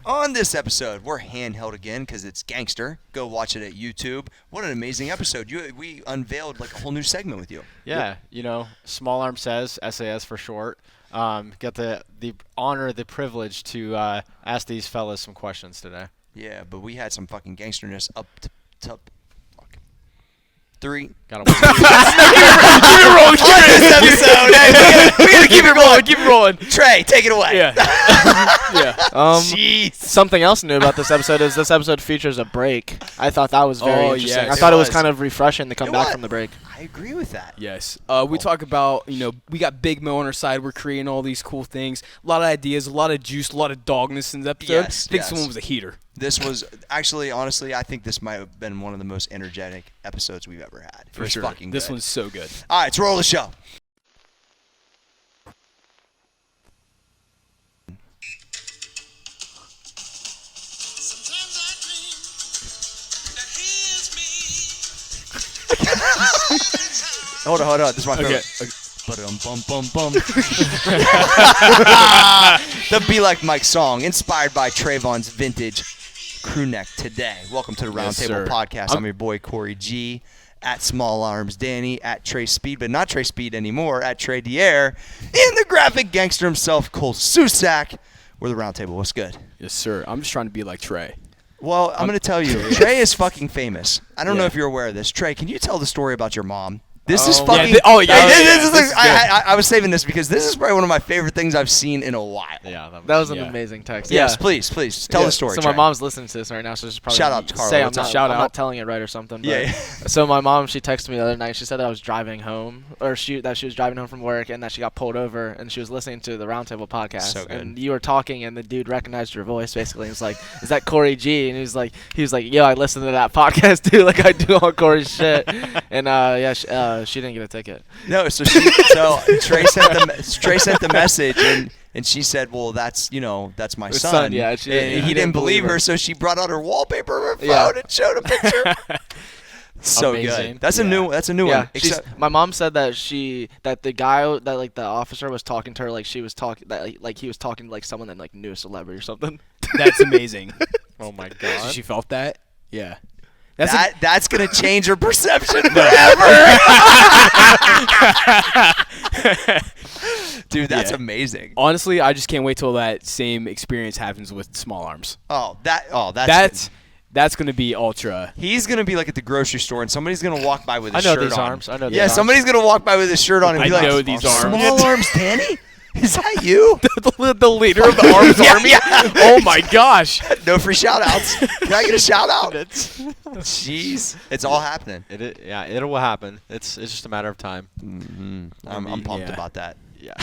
On this episode, we're handheld again because it's gangster. Go watch it at YouTube. What an amazing episode. We unveiled like a whole new segment with you. Yeah, Small Armz says, SAS for short. Got the honor, the privilege to ask these fellas some questions today. Yeah, but we had some fucking gangsterness up to three. Got to keep it rolling. This episode, we gotta keep it rolling. Keep it rolling. Trey, take it away. Yeah. Jeez. Something else new about this episode is this episode features a break. I thought that was very interesting. yes. I thought it was was. kind of refreshing to come back from the break. I agree with that. Yes. We talk about, we got Big Mo on our side. We're creating all these cool things. A lot of ideas, a lot of juice, a lot of dogness in the episode. Yes, I think yes. someone was a heater. This was actually, honestly, I think this might have been one of the most energetic episodes we've ever had. For It was sure. fucking This good. one's so good. All right, let's roll the show. Sometimes I dream that he is me. Hold on. This is my favorite. Okay. Bum. The Be Like Mike song, inspired by Trayvon's vintage crew neck today. Welcome to the Yes, Roundtable sir. podcast. I'm your boy Corey G. At Small Armz Danny, at Trey Speed, but not Trey Speed anymore, at Trey Dier, and the graphic gangster himself, Cole Susak. We're the Roundtable. What's good? Yes, sir. I'm just trying to be like Trey. Well, I'm going to tell you, Trey is fucking famous. I don't know Yeah. if you're aware of this. Trey, can you tell the story about your mom? This is Yeah, fucking. this is I was saving this because this is probably one of my favorite things I've seen in a while. Yeah, That was an Yeah. amazing text. Yes, Yeah. please tell the story. So Trey. my mom's listening to this right now, so she's probably Shout out to Carla. say I'm What's up? not, Shout I'm out. not telling it right or something. But Yeah. So my mom, she texted me the other night. She said that I was driving home, or that she was driving home from work, and that she got pulled over, and she was listening to the Roundtable podcast. So good. And you were talking, and the dude recognized your voice basically. He's like, "Is that Corey G?" And he was like, "Yo, I listened to that podcast too, like I do on Corey's shit." And she didn't get a ticket. No, so Trey sent the message and she said, "Well, that's my Her son." son, yeah, And he didn't believe her, so she brought out her wallpaper of her Yeah. phone and showed a picture. So Amazing. good. That's a new Yeah, one. Except, my mom said that the guy that like the officer was talking to her like she was talking that like he was talking to like someone that like knew a celebrity or something. That's amazing. Oh, my So God. she felt that? Yeah. that's gonna change her perception forever. Dude, that's Yeah. amazing. Honestly, I just can't wait till that same experience happens with Small Armz. That's going to be ultra. He's gonna be like at the grocery store, and somebody's gonna walk by with his I know shirt these on. arms. I know these Yeah, arms. somebody's gonna walk by with his shirt on and be I like, know these arms. Small Armz Danny? Is that you? the leader of the Arms Army? Oh, my gosh. No free shout outs. Can I get a shout out? Jeez. It's all happening. It will happen. It's just a matter of time. I'm pumped Yeah. about that. Yeah.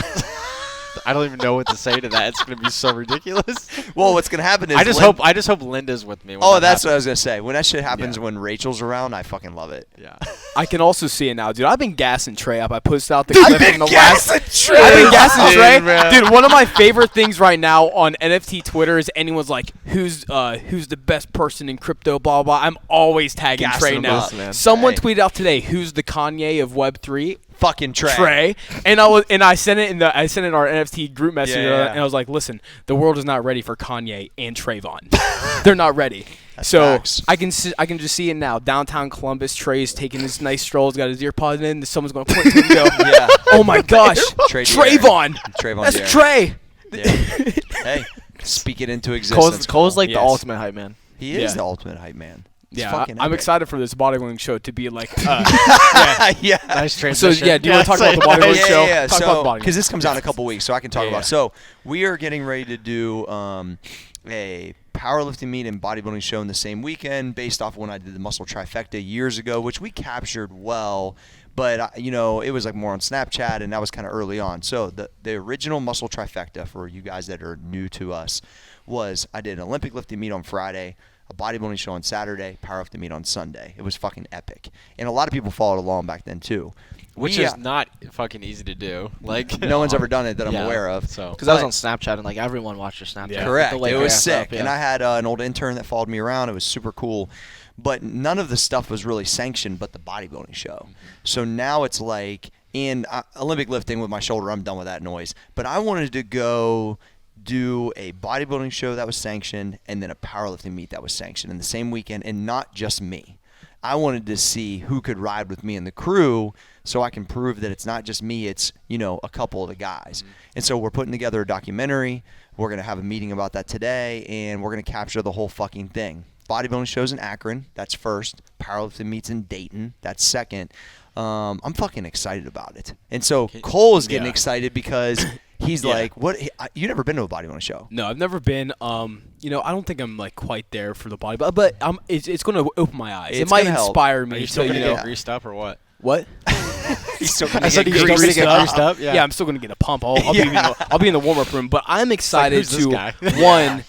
I don't even know what to say to that. It's gonna be so ridiculous. Well, what's gonna happen is I just hope Linda's with me. When Oh, that that's what I happens. was gonna say. When that shit happens, Yeah. when Rachel's around, I fucking love it. Yeah. I can also see it now, dude. I've been gassing Trey up. I posted out the clip from the last. gassing Trey. I've been gassing Dude, Trey. man. Dude, one of my favorite things right now on NFT Twitter is anyone's like, who's the best person in crypto, blah, blah. I'm always tagging Gassing Trey him now. up, man. Someone Hey. tweeted out today, who's the Kanye of Web3? Fucking Trey. Trey. And I sent it in our NFT group message, Yeah. and I was like, listen, the world is not ready for Kanye and Trayvon. They're not ready. That's So facts. I can just see it now. Downtown Columbus, Trey's taking his nice strolls, got his ear pods in. Someone's going to point to him and go, Yeah. oh my gosh, Trey Trayvon. Trayvon That's Dier. Trey. Yeah. Hey, speak it into existence. Cole's like the Yes. ultimate hype man. He is Yeah. the ultimate hype man. It's Yeah, fucking I'm epic. excited for this bodybuilding show to be like. Yeah. Nice So transition. yeah, do you want to talk about the bodybuilding show? Yeah. Talk So, about the bodybuilding. because this comes out in a couple weeks, so I can talk Yeah, about yeah. it. So, we are getting ready to do a powerlifting meet and bodybuilding show in the same weekend based off when I did the muscle trifecta years ago, which we captured well. But, it was like more on Snapchat, and that was kind of early on. So, the original muscle trifecta, for you guys that are new to us, was I did an Olympic lifting meet on Friday, a bodybuilding show on Saturday, powerlifting meet on Sunday. It was fucking epic. And a lot of people followed along back then, too. which is not fucking easy to do. Like No one's ever done it that I'm Yeah, aware of. So Because I was on Snapchat and like everyone watched your Snapchat. Yeah. Correct. The way It they was asked sick. up, And I had an old intern that followed me around. It was super cool. But none of the stuff was really sanctioned but the bodybuilding show. So now it's like, in Olympic lifting with my shoulder, I'm done with that noise. But I wanted to go do a bodybuilding show that was sanctioned and then a powerlifting meet that was sanctioned in the same weekend, and not just me. I wanted to see who could ride with me and the crew so I can prove that it's not just me, it's, a couple of the guys. And so we're putting together a documentary. We're going to have a meeting about that today, and we're going to capture the whole fucking thing. Bodybuilding shows in Akron, that's first. Powerlifting meets in Dayton, that's second. I'm fucking excited about it. And so Cole is getting excited because he's like, "What? You never been to a bodybuilding show?" No, I've never been. I don't think I'm like quite there for the body, but it's going to open my eyes. It's It might gonna help. inspire Are me. you So still gonna you know get greased up or what? what? He's still I gonna said get he's still greased gonna get up. greased up. Yeah. Yeah, I'm still going to get a pump. I'll be in the warm up room, but I'm excited who's this to guy? one.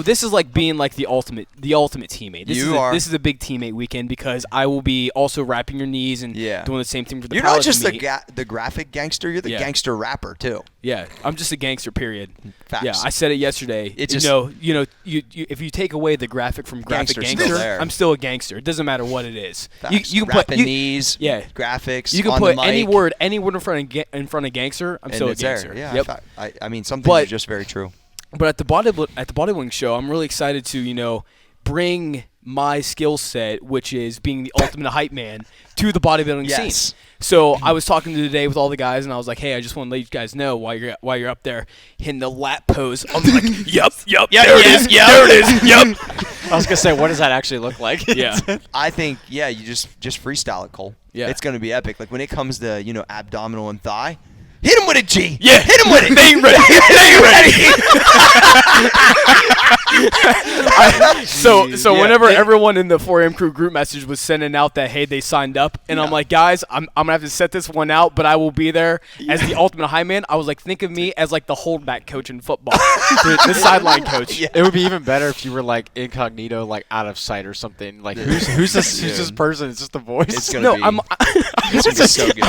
This is like being like the ultimate teammate. This is a big teammate weekend because I will be also wrapping your knees and doing the same thing for the You're not powerlifting just meet. the graphic gangster. You're the Yeah. gangster rapper too. Yeah, I'm just a gangster. Period. Facts. Yeah, I said it yesterday. It just- you if you take away the graphic from graphic Gangster's gangster, still there. I'm still a gangster. It doesn't matter what it is. Facts. You can Rapping put knees, yeah. graphics. You can on put the mic, any word in front of gangster. I'm and still a it's there. gangster. Yeah, Yep. I mean, some things But- are just very true. But at the bodybuilding show, I'm really excited to bring my skill set, which is being the ultimate hype man, to the bodybuilding Yes. scene. So I was talking today with all the guys, and I was like, "Hey, I just want to let you guys know while you're up there in the lap pose." I'm like, "Yep, there it is, yep." I was gonna say, what does that actually look like? Yeah. I think you just freestyle it, Cole. Yeah. It's gonna be epic. Like when it comes to abdominal and thigh. Hit him with it, G. Yeah. Hit him with it. They ain't ready. They ain't ready. So whenever everyone in the 4am crew group message was sending out that, hey, they signed up, and I'm like, guys, I'm gonna have to set this one out, but I will be there as the ultimate high man. I was like, think of me as like the holdback coach in football, the sideline coach. It would be even better if you were like incognito, like out of sight or something. Like who's this person? It's just the voice. It's gonna No, be. I'm It's gonna be so good.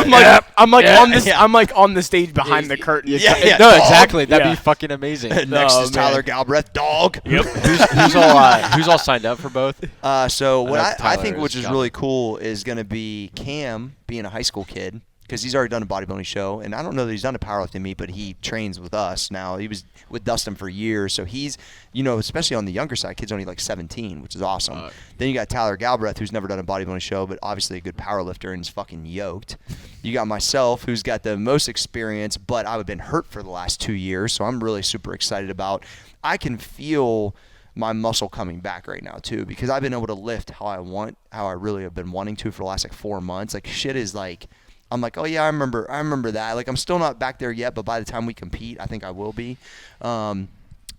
I'm like Yeah. on this. I'm like on the stage behind the curtain. Yeah. No, dog. exactly. That'd Yeah. be fucking amazing. Next Oh, is Tyler man. Galbraith, dog. Yep. who's all signed up for both? So what know I Tyler think, is which is got really it. cool, is going to be Cam being a high school kid, because he's already done a bodybuilding show, and I don't know that he's done a powerlifting meet, but he trains with us now. He was with Dustin for years, so he's, especially on the younger side, kid's only like 17, which is awesome. Then you got Tyler Galbraith, who's never done a bodybuilding show, but obviously a good powerlifter and is fucking yoked. You got myself, who's got the most experience, but I've been hurt for the last 2 years, so I'm really super excited about. I can feel my muscle coming back right now too, because I've been able to lift how I really have been wanting to for the last like 4 months. Like shit is like, I'm like, oh yeah, I remember that. Like I'm still not back there yet, but by the time we compete, I think I will be.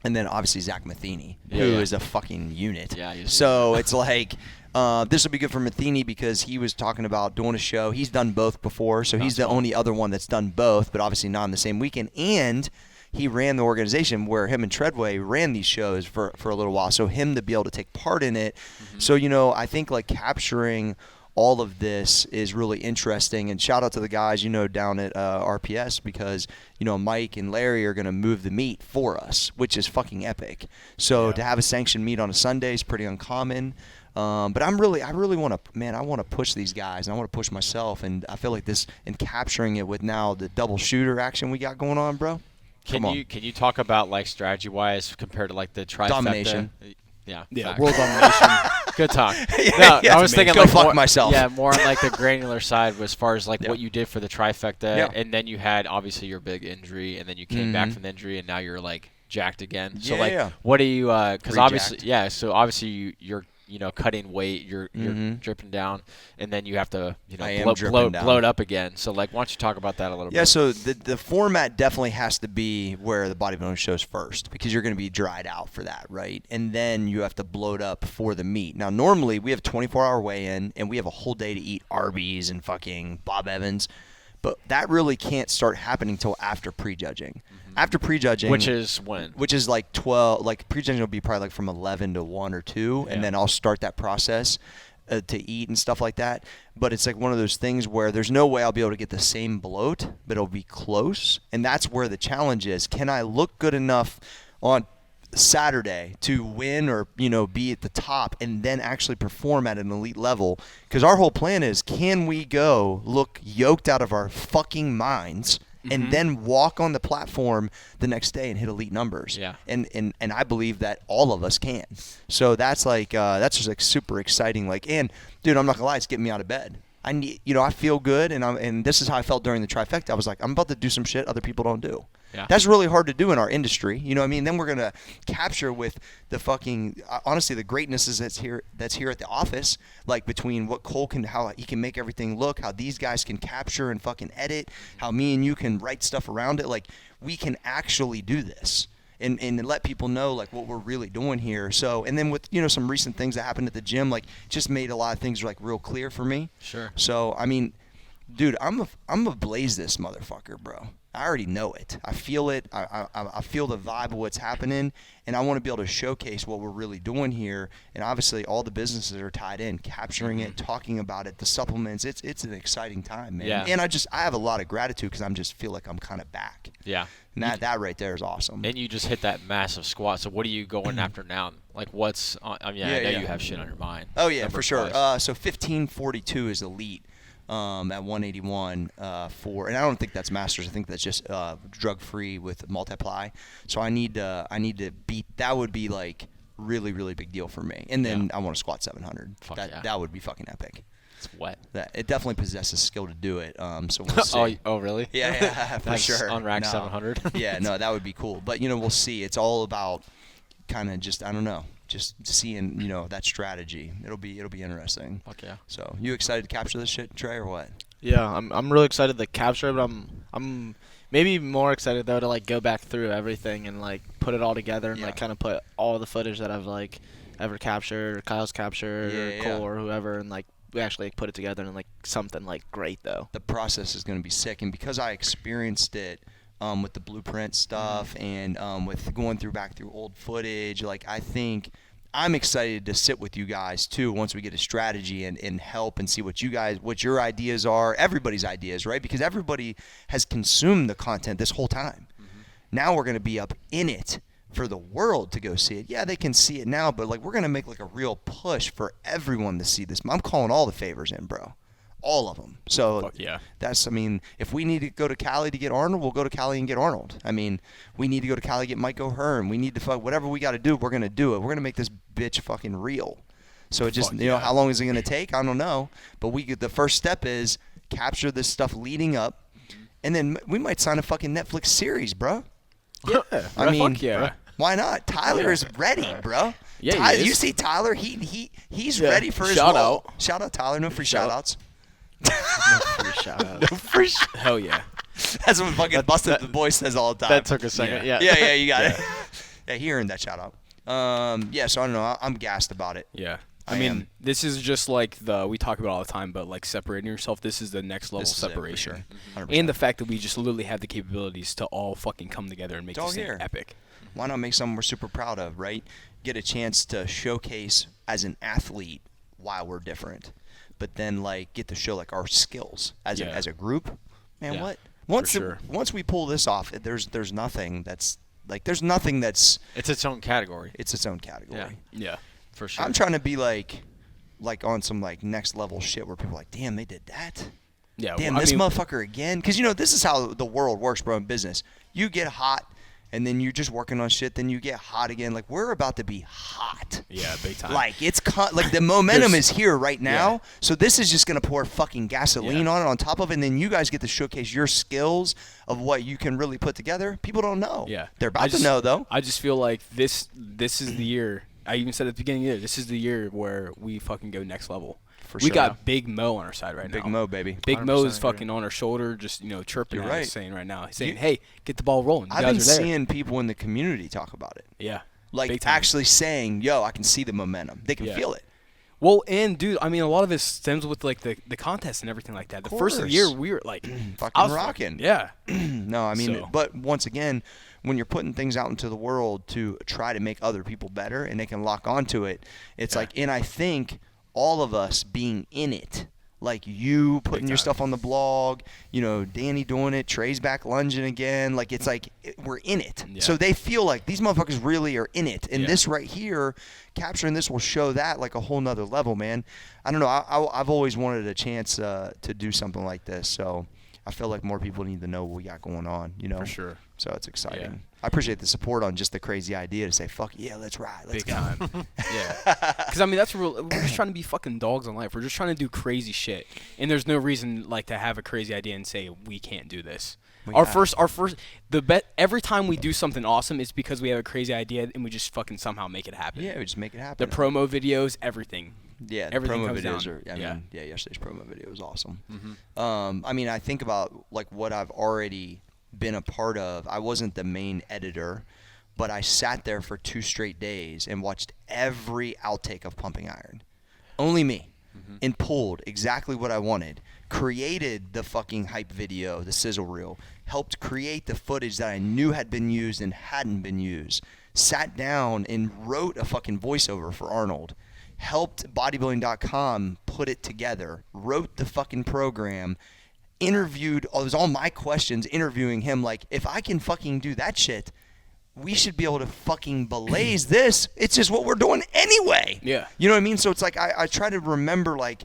And then obviously Zach Matheny, who is a fucking unit. Yeah, he's so it's like, this will be good for Matheny because he was talking about doing a show. He's done both before, so he's the only other one that's done both, but obviously not in the same weekend. And he ran the organization where him and Treadway ran these shows for a little while. So him to be able to take part in it. So, I think like capturing all of this is really interesting. And shout out to the guys, down at RPS because, Mike and Larry are going to move the meet for us, which is fucking epic. So to have a sanctioned meet on a Sunday is pretty uncommon. But I really want to, man, I want to push these guys and I want to push myself. And I feel like this, and capturing it with now the double shooter action we got going on, bro. Can you talk about like strategy wise compared to like the trifecta? Domination. Yeah. Yeah, facts. world domination. Good talk. Yeah, I was thinking go like fuck more, myself. Yeah, more on like the granular side as far as like Yeah. what you did for the trifecta, Yeah. and then you had obviously your big injury, and then you came back Mhm. from the injury, and now you're like jacked again. So Yeah, like, yeah. what do you? Because obviously, Re-jacked. yeah. So obviously you're cutting weight, you're Mhm. dripping down, and then you have to I am blow dripping down. it up again. So like, why don't you talk about that a little Yeah, bit? so the format definitely has to be where the bodybuilding shows first because you're going to be dried out for that, right? And then you have to blow it up for the meet. Now, normally we have 24-hour weigh-in and we have a whole day to eat Arby's and fucking Bob Evans, but that really can't start happening till after prejudging. After prejudging, Which is when? which is like 12, like prejudging will be probably like from 11 to 1 or 2, and then I'll start that process to eat and stuff like that. But it's like one of those things where there's no way I'll be able to get the same bloat, but it'll be close. And that's where the challenge is. Can I look good enough on Saturday to win or, be at the top and then actually perform at an elite level? Because our whole plan is, can we go look yoked out of our fucking minds and then walk on the platform the next day and hit elite numbers. Yeah. And I believe that all of us can. So that's like that's just like super exciting. Like, and dude, I'm not gonna lie, it's getting me out of bed. I need, I feel good, and this is how I felt during the trifecta. I was like, I'm about to do some shit other people don't do. Yeah. That's really hard to do in our industry. You know what I mean? Then we're gonna capture with the fucking honestly the greatness is that's here at the office. Like between what Cole can, how he can make everything look, how these guys can capture and fucking edit, how me and you can write stuff around it. Like we can actually do this. And let people know like what we're really doing here. So and then with some recent things that happened at the gym, like just made a lot of things like real clear for me. Sure. So I mean, dude, I'm a blaze this motherfucker, bro. I already know it. I feel it. I feel the vibe of what's happening, and I want to be able to showcase what we're really doing here. And obviously, all the businesses are tied in, capturing it, talking about it, the supplements. It's an exciting time, man. Yeah. And I have a lot of gratitude because I'm just feel like I'm kind of back. Yeah. And that right there is awesome. And you just hit that massive squat. So what are you going after now? Like what's on, I mean, I know you have shit on your mind. Oh yeah, Number for sure. wise. So 1542 is elite. At 181 for, and I don't think that's masters. I think that's just drug free with multiply. So I need to beat. That would be like really really big deal for me. And then I want to squat 700. That would be fucking epic. It's wet. That it definitely possesses skill to do it. So we'll see. Oh really? Yeah, for That's sure. On rack No. 700. Yeah, no, that would be cool. But we'll see. It's all about kind of just I don't know. Just seeing, that strategy. It'll be interesting. Fuck yeah. So, you excited to capture this shit, Trey, or what? Yeah, I'm really excited to capture it, but I'm maybe more excited though to like go back through everything and like put it all together and like kind of put all the footage that I've like ever captured or Kyle's captured or Cole or whoever and like we actually like, put it together and like something like great though. The process is going to be sick, and because I experienced it with the blueprint stuff and with going back through old footage, like I think I'm excited to sit with you guys too once we get a strategy and help and see what your ideas are, everybody's ideas, right? Because everybody has consumed the content this whole time. Now we're going to be up in it for the world to go see it. Yeah, they can see it now, but like we're going to make like a real push for everyone to see this. I'm calling all the favors in, bro. All of them. So Fuck yeah. If we need to go to Cali to get Arnold, we'll go to Cali and get Arnold. I mean, we need to go to Cali to get Mike O'Hearn. We need to whatever we got to do, we're going to do it. We're going to make this bitch fucking real. So it just, how long is it going to take? I don't know. But the first step is capture this stuff leading up, and then we might sign a fucking Netflix series, bro. Yeah. I mean, fuck yeah. why not? Tyler is ready, bro. Yeah, Tyler, he is. you see Tyler, he's ready for his Shout role. out. Shout out Tyler, no free shout outs. No free shout out. Hell yeah. That's what fucking Busted the Boy says all the time. That took a second. Yeah. Yeah, you got it. Yeah, he earned that shout out. So I don't know. I'm gassed about it. Yeah. I I mean, am. this is just like we talk about all the time, but like separating yourself, this is the next level This is it, for separation. sure. 100%. And the fact that we just literally have the capabilities to all fucking come together and make It's all this thing here. epic. Why not make something we're super proud of, right? Get a chance to showcase as an athlete why we're different, but then like get to show like our skills as a group. Man, Yeah, what? sure. Once we pull this off, there's nothing that's it's It's its own category. it's its own category. Yeah. For sure. I'm trying to be like on some like next level shit where people are like, damn, they did that. Yeah. Damn, well, I this mean, motherfucker again. Because, this is how the world works, bro, in business. You get hot, and then you're just working on shit. Then you get hot again. Like, we're about to be hot. Yeah, big time. Like, it's like the momentum There's- is here right now. yeah. So this is just going to pour fucking gasoline Yeah. on it on top of it. And then you guys get to showcase your skills of what you can really put together. People don't know. Yeah. They're about to know, though. I just feel like this is the year. I even said at the beginning of the year, this is the year where we fucking go next level. For We sure. got Big Mo on our side right now. Big Mo, baby. Big Mo is 100% fucking on our shoulder, just chirping You're at us, right. saying right now, he's saying, You- "Hey, get the ball rolling. You I've guys been are there." seeing people in the community talk about it. Yeah, Like, big time. actually saying, yo, I can see the momentum. They can Yeah. feel it. Well, and dude, I mean, a lot of it stems with like the contest and everything like that. The first of the year, Course. we were like, Fucking I was rocking. Yeah, No, I mean, So- but once again, when you're putting things out into the world to try to make other people better and they can lock onto it, it's like, and I think all of us being in it, like you putting your time. stuff on the blog, Danny doing it, Trey's back lunging again, like it's like we're in it. Yeah. So they feel like these motherfuckers really are in it. And Yeah. this right here, capturing this will show that like a whole nother level, man. I don't know. I've always wanted a chance to do something like this, so I feel like more people need to know what we got going on, you know. For sure. So it's exciting. Yeah. I appreciate the support on just the crazy idea to say, fuck yeah, let's ride. Let's Big go. time. Yeah. Because, I mean, that's real. We're just trying to be fucking dogs in life. We're just trying to do crazy shit. And there's no reason, like, to have a crazy idea and say, we can't do this. Every time we do something awesome, it's because we have a crazy idea and we just fucking somehow make it happen. Yeah, we just make it The happen. promo videos, everything. Yeah, the everything promo comes videos down. are. Yesterday's promo video was awesome. Mm-hmm. I mean, I think about like what I've already been a part of. I wasn't the main editor, but I sat there for 2 straight days and watched every outtake of Pumping Iron. Only me. And pulled exactly what I wanted. Created the fucking hype video, the sizzle reel. Helped create the footage that I knew had been used and hadn't been used. Sat down and wrote a fucking voiceover for Arnold. Helped bodybuilding.com put it together. Wrote the fucking program. Interviewed, it was all my questions, interviewing him. Like, if I can fucking do that shit, we should be able to fucking belaze this. It's just what we're doing anyway. Yeah. You know what I mean? So it's like I try to remember, like,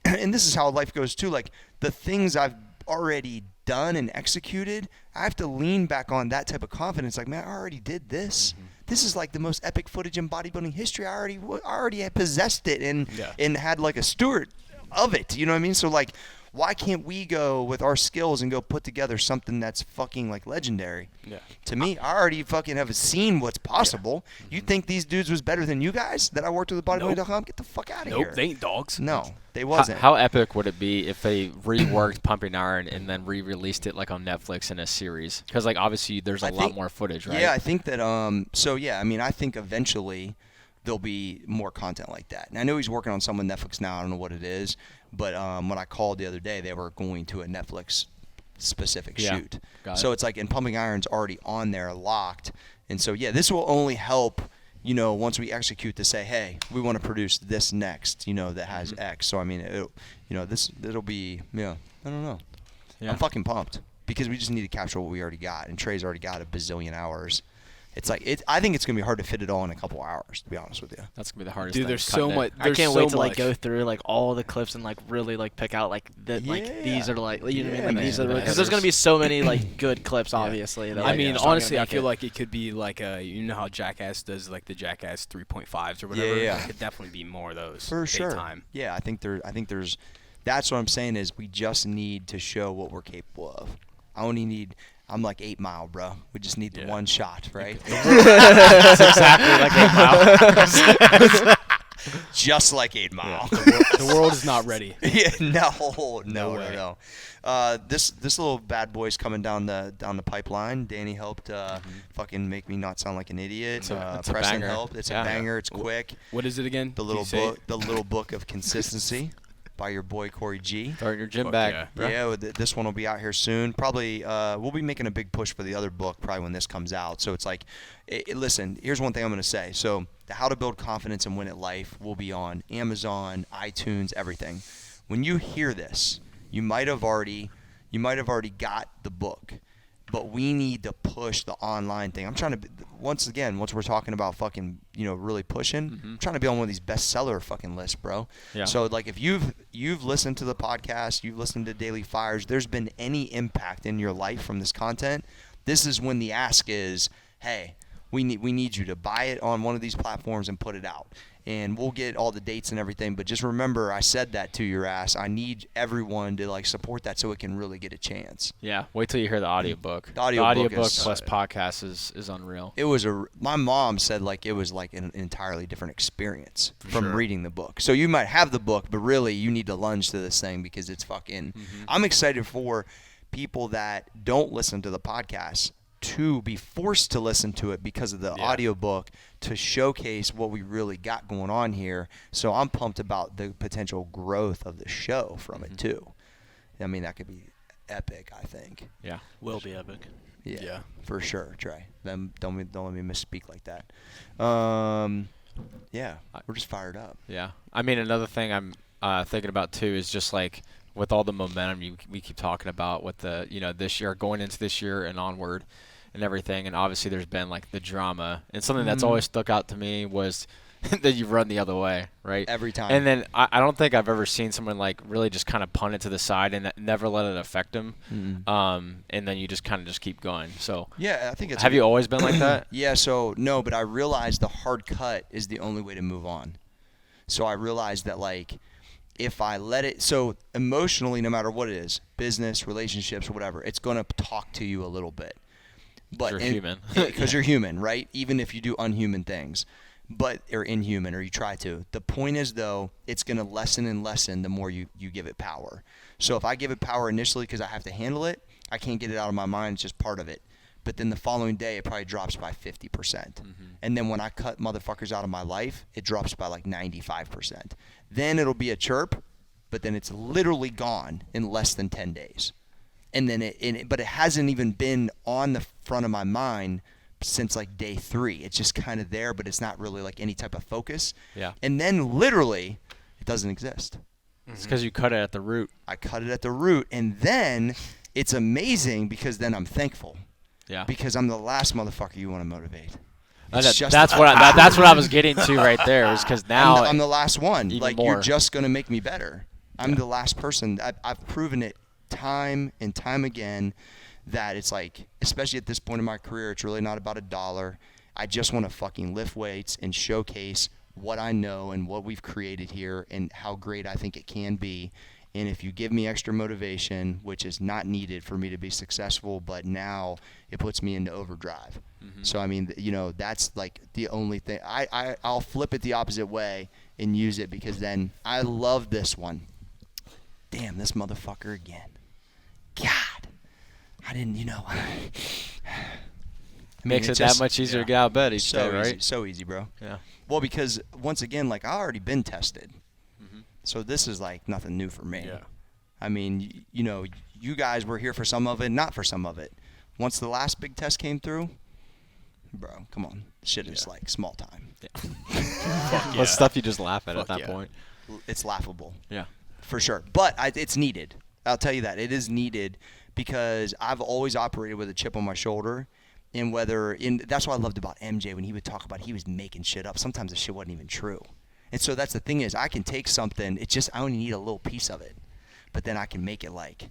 and this is how life goes too, like the things I've already done and executed, I have to lean back on that type of confidence. Like, man, I already did this. This is like the most epic footage in bodybuilding history. I already had possessed it and had like a steward of it. You know what I mean? So like, why can't we go with our skills and go put together something that's fucking like legendary? Yeah. To me, I already fucking have seen what's possible. You think these dudes was better than you guys that I worked with at bodybuilding.com? Get the fuck out of here. Nope, they ain't dogs. No, they wasn't. How epic would it be if they reworked Pumping Iron and then re-released it like on Netflix in a series? Because like obviously there's a lot more footage, right? Yeah, I think that. So yeah, I mean, I think eventually there'll be more content like that. And I know he's working on some with Netflix now. I don't know what it is, but when I called the other day, they were going to a Netflix specific shoot. So it's like, and Pumping Iron's already on there locked. And so yeah, this will only help, you know, once we execute to say, hey, we want to produce this next, you know, that has X. So I mean, it'll be, yeah, I don't know. Yeah. I'm fucking pumped because we just need to capture what we already got, and Trey's already got a bazillion hours. It's like I think it's gonna be hard to fit it all in a couple hours, to be honest with you. That's gonna be the hardest. Dude, thing, there's cutting so it. much. I can't so wait to like much. go through like all the clips and like really like pick out like these are like, you know what I mean? Like, these are man. because there's gonna be so many like good clips, obviously. That, I like, mean, just aren't honestly, gonna I make feel it. like it could be like you know how Jackass does like the Jackass 3.5s or whatever. Yeah. It could definitely be more of those. For big sure. Time. Yeah, I think there's. That's what I'm saying is we just need to show what we're capable of. I'm like 8 Mile, bro. We just need the one shot, right? That's exactly like 8 Mile. Just like 8 Mile. The world is not ready. Yeah, no. This little bad boy's coming down the pipeline. Danny helped fucking make me not sound like an idiot. It's a Preston banger. helped. It's Yeah. a banger. It's quick. What is it again? The little book of consistency by your boy Corey G. Throw in your gym Fuck bag. yeah. bro. Yeah, this one will be out here soon. Probably, we'll be making a big push for the other book probably when this comes out. So it's like, listen, here's one thing I'm going to say. So the How to Build Confidence and Win at Life will be on Amazon, iTunes, everything. When you hear this, you might have already got the book, but we need to push the online thing. I'm trying to, once we're talking about fucking, really pushing, I'm trying to be on one of these bestseller fucking lists, bro. Yeah. So like if you've listened to the podcast, you've listened to Daily Fires, there's been any impact in your life from this content, this is when the ask is, hey, we need you to buy it on one of these platforms and put it out. And we'll get all the dates and everything, but just remember I said that to your ass. I need everyone to like support that so it can really get a chance. Yeah. Wait till you hear the audiobook. The audiobook plus is- podcast is unreal. It was my mom said like it was like an entirely different experience from reading the book. So you might have the book, but really you need to lunge to this thing because it's fucking I'm excited for people that don't listen to the podcast to be forced to listen to it because of the audiobook to showcase what we really got going on here. So I'm pumped about the potential growth of the show from it too. I mean, that could be epic, I think. Yeah. Will be epic. Yeah, for sure, Trey. Then don't let me misspeak like that. Yeah, we're just fired up. Yeah. I mean, another thing I'm thinking about too is just like with all the momentum we keep talking about with the this year going into this year and onward and everything, and obviously there's been like the drama, and something that's always stuck out to me was then you run the other way, right? Every time. And then I don't think I've ever seen someone like really just kind of punt it to the side and never let it affect them. And then you just kind of just keep going. So Yeah, I think it's. have you always been like that? Yeah, so no, but I realized the hard cut is the only way to move on. So I realized that, like, if I let it, so emotionally, no matter what it is, business, relationships, or whatever, it's going to talk to you a little bit. But You're human. Because you're human, right? Even if you do unhuman things, or inhuman, or you try to. The point is, though, it's going to lessen and lessen the more you give it power. So if I give it power initially because I have to handle it, I can't get it out of my mind. It's just part of it. But then the following day, it probably drops by 50%. And then when I cut motherfuckers out of my life, it drops by like 95%. Then it'll be a chirp, but then it's literally gone in less than 10 days. And then but it hasn't even been on the front of my mind since like day 3. It's just kind of there, but it's not really like any type of focus. Yeah. And then literally, it doesn't exist. It's because you cut it at the root. I cut it at the root, and then it's amazing because then I'm thankful. Yeah. Because I'm the last motherfucker you want to motivate. That's what I was getting to right there. Was because now I'm the last one. even Like more. you're just gonna make me better. I'm the last person. I've proven it time and time again that it's like, especially at this point in my career, it's really not about $1. I just want to fucking lift weights and showcase what I know and what we've created here and how great I think it can be. And if you give me extra motivation, which is not needed for me to be successful, but now it puts me into overdrive. So, I mean, that's like the only thing. I'll flip it the opposite way and use it because then I love this one. Damn, this motherfucker again. God. I didn't, makes it that much easier to get out of bed each day, right? Easy, so easy, bro. Yeah. Well, because once again, like, I already been tested. So this is like nothing new for me. Yeah. I mean, you guys were here for some of it, not for some of it. Once the last big test came through, bro, come on. Shit is like small time. Well, stuff you just laugh at that yeah. point. It's laughable. Yeah. For sure. But it's needed. I'll tell you that. It is needed because I've always operated with a chip on my shoulder. And that's what I loved about MJ when he would talk about he was making shit up. Sometimes the shit wasn't even true. And so that's the thing is I can take something. It's just I only need a little piece of it. But then I can make it like,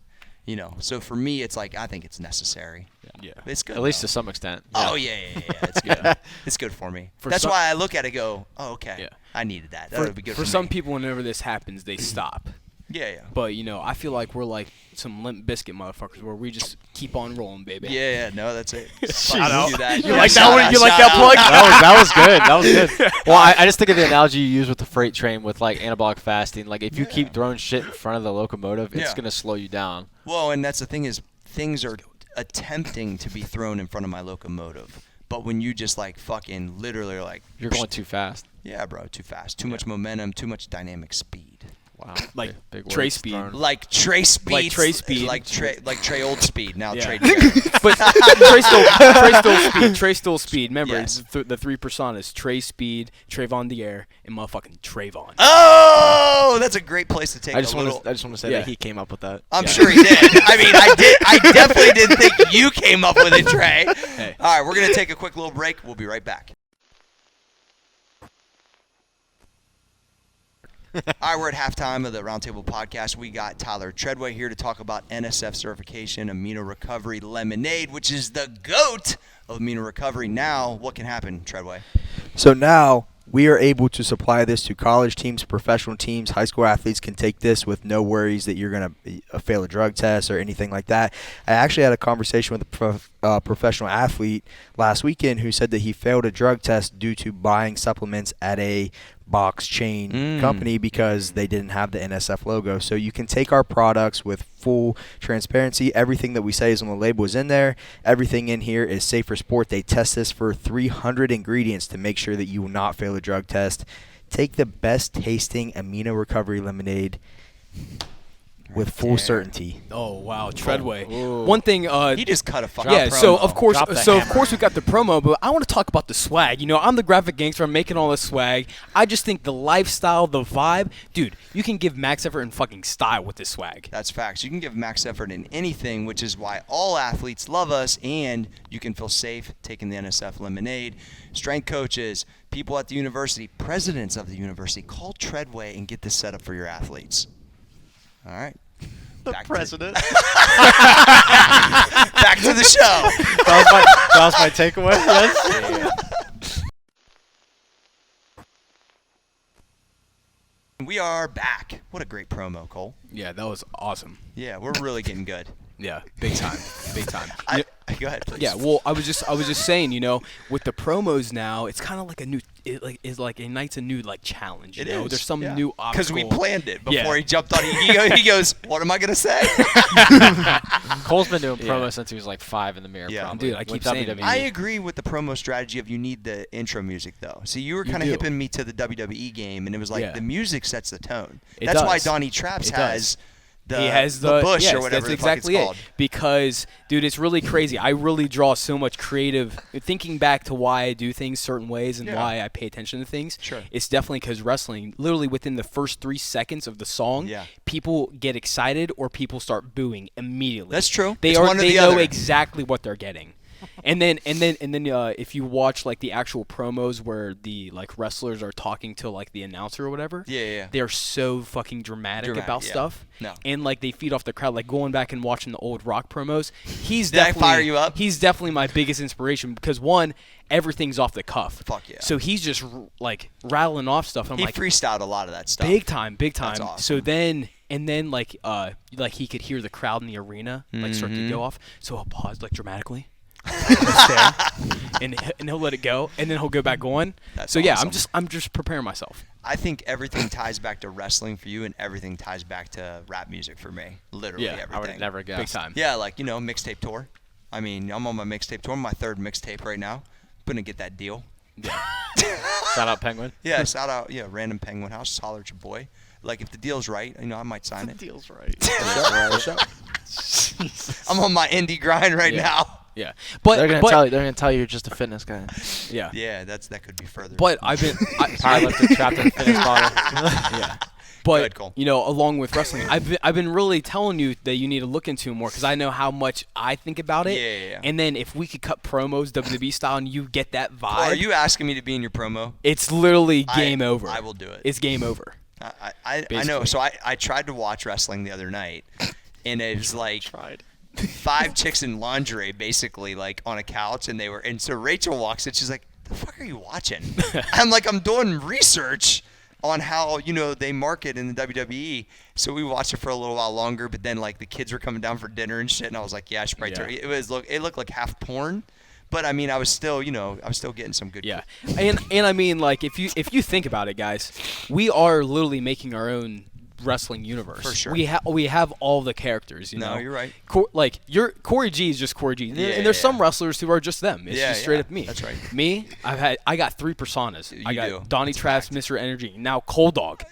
So for me, it's like I think it's necessary. Yeah. It's good. At least though. to some extent. Oh, yeah. It's good. It's good for me. That's why I look at it and go, oh, okay. Yeah. I needed that. That would be good for For some me. people, whenever this happens, they stop. Yeah. But, I feel like we're like some Limp Biscuit motherfuckers where we just keep on rolling, baby. Yeah, no, that's it. Shout out. Do that. You like that one? You like that plug? That was good. That was good. Well, I just think of the analogy you use with the freight train with like anabolic fasting. Like if you keep throwing shit in front of the locomotive, it's gonna slow you down. Well, and that's the thing is things are attempting to be thrown in front of my locomotive, but when you just like fucking literally are like You're going too fast. Yeah, bro, too fast, too much momentum, too much dynamic speed. Wow. Like big Trey words speed. thrown. Like Trey speed. Like Trey speed. Like Trey old speed. Now Yeah. Trey Derrick. But Trey still speed. Trey still speed. Remember, Yes. the three personas: Trey Speed, Trayvon the Air, and motherfucking Trayvon. Oh, that's a great place to take I just a want little. to say Yeah. that he came up with that. I'm sure he did. I mean, I definitely didn't think you came up with it, Trey. Hey. All right, we're gonna take a quick little break. We'll be right back. All right, we're at halftime of the Roundtable podcast. We got Tyler Treadway here to talk about NSF certification, amino recovery lemonade, which is the GOAT of amino recovery. Now, what can happen, Treadway? So now we are able to supply this to college teams, professional teams, high school athletes can take this with no worries that you're going to fail a drug test or anything like that. I actually had a conversation with a professional athlete last weekend who said that he failed a drug test due to buying supplements at a box chain company because they didn't have the NSF logo. So you can take our products with full transparency. Everything that we say is on the label is in there. Everything in here is safe for sport. They test this for 300 ingredients to make sure that you will not fail a drug test. Take the best tasting amino recovery lemonade. with full certainty. Oh wow, Treadway. Ooh. One thing. He just cut a fucking Yeah, promo. so of course, Drop the hammer. we got the promo, but I want to talk about the swag. You know, I'm the graphic gangster. I'm making all this swag. I just think the lifestyle, the vibe, dude. You can give max effort and fucking style with this swag. That's facts. You can give max effort in anything, which is why all athletes love us, and you can feel safe taking the NSF lemonade. Strength coaches, people at the university, presidents of the university, call Treadway and get this set up for your athletes. All right. The Back president. Back to the show. That was my takeaway. Yes. We are back. What a great promo, Cole. Yeah, that was awesome. Yeah, we're really getting good. Yeah, big time, big time. Go ahead, please. Yeah, well, I was just saying, you know, with the promos now, it's kind of like a new, it's like ignites a new like challenge. You know, there's some new obstacle. Because we planned it before Yeah. he jumped on it. He goes, "What am I gonna say?" Cole's been doing promos since he was like 5 in the mirror. Yeah. probably, Dude, I with keep saying it. WWE. I agree with the promo strategy of you need the intro music though. See, you were kind of do. hipping me to the WWE game, and it was like Yeah. the music sets the tone. It That's why does. Donnie Traps It has does. He has the bush yes, or whatever that's the fuck exactly it's it. called. Because, dude, it's really crazy. I really draw so much creative. Thinking back to why I do things certain ways and Yeah. why I pay attention to things, Sure. it's definitely because wrestling, literally within the first 3 seconds of the song, Yeah. people get excited or people start booing immediately. That's true. They It's are. one or They the know other. exactly what they're getting. And then if you watch like the actual promos where the like wrestlers are talking to like the announcer or whatever, Yeah. they're so fucking dramatic about yeah. stuff. No. And like they feed off the crowd. Like going back and watching the old Rock promos, he's Did I definitely fire you up? He's definitely my biggest inspiration because one, everything's off the cuff. Fuck yeah. So he's just like rattling off stuff. And I'm He like, freestyled a lot of that stuff. big time. That's So awesome. then. And then like he could hear the crowd in the arena like start to go off. So he'll pause like dramatically. and he'll let it go, and then he'll go back on. That's so yeah, awesome. I'm just preparing myself. I think everything ties back to wrestling for you, and everything ties back to rap music for me. Literally Yeah, I everything. I would have never guessed. Big time. Yeah, like, mixtape tour. I mean, I'm on my mixtape tour. My 3rd mixtape right now. Gonna get that deal. Shout out Penguin. Yeah, shout out, Random Penguin House. Holler at your boy. Like, if the deal's right, I might sign it. Deal's right. I'm on my indie grind right Yeah. now. Yeah, but They're gonna tell you you're just a fitness guy. yeah. Yeah, that could be further. But I've been Powerlifting trapped in a fitness bottle. yeah. Go But ahead, Cole. along with wrestling, I've been really telling you that you need to look into it more because I know how much I think about it. Yeah. And then if we could cut promos WWE style and you get that vibe, Are you asking me to be in your promo? it's literally game over. I will do it. It's game over. I know. Basically. So I tried to watch wrestling the other night, and it was like Tried. 5 chicks in lingerie, basically, like on a couch, and so Rachel walks in. She's like, "The fuck are you watching?" I'm like, "I'm doing research on how they market in the WWE." So we watched it for a little while longer, but then like the kids were coming down for dinner and shit, and I was like, "Yeah, I should probably turn." It looked like half porn. But I mean, I was still getting some good. Yeah, and I mean, like if you think about it, guys, we are literally making our own wrestling universe. For sure. We have all the characters. No, know? you're right. Corey G is just Corey G. Yeah, and there's yeah. some wrestlers who are just them. It's Yeah, just straight yeah, up me. that's right. Me, I got 3 personas. I You got do. Donnie That's a Traps, fact. Mr. Energy, now Cold Dog.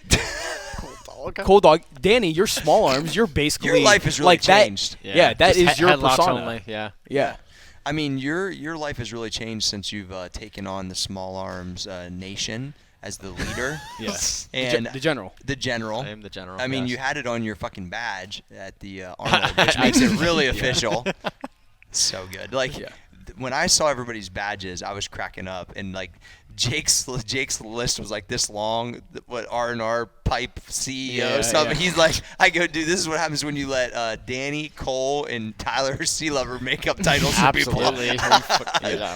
Cold Dog, Danny, you're Small Arms. You're basically Your life has really like that- changed. Yeah, that Just is your headlocks persona. Only. Yeah. Yeah. I mean, your life has really changed since you've taken on the Small Arms Nation as the leader. Yes. And the general. The general. I am the general. I mean, yes. you had it on your fucking badge at the Arnold, which makes it really official. So good. Like when I saw everybody's badges, I was cracking up, and like Jake's list was like this long. What R&R pipe CEO Yeah, stuff. yeah. He's like, I go, dude, this is what happens when you let Danny, Cole, and Tyler Sea Lover make up titles for people. Absolutely.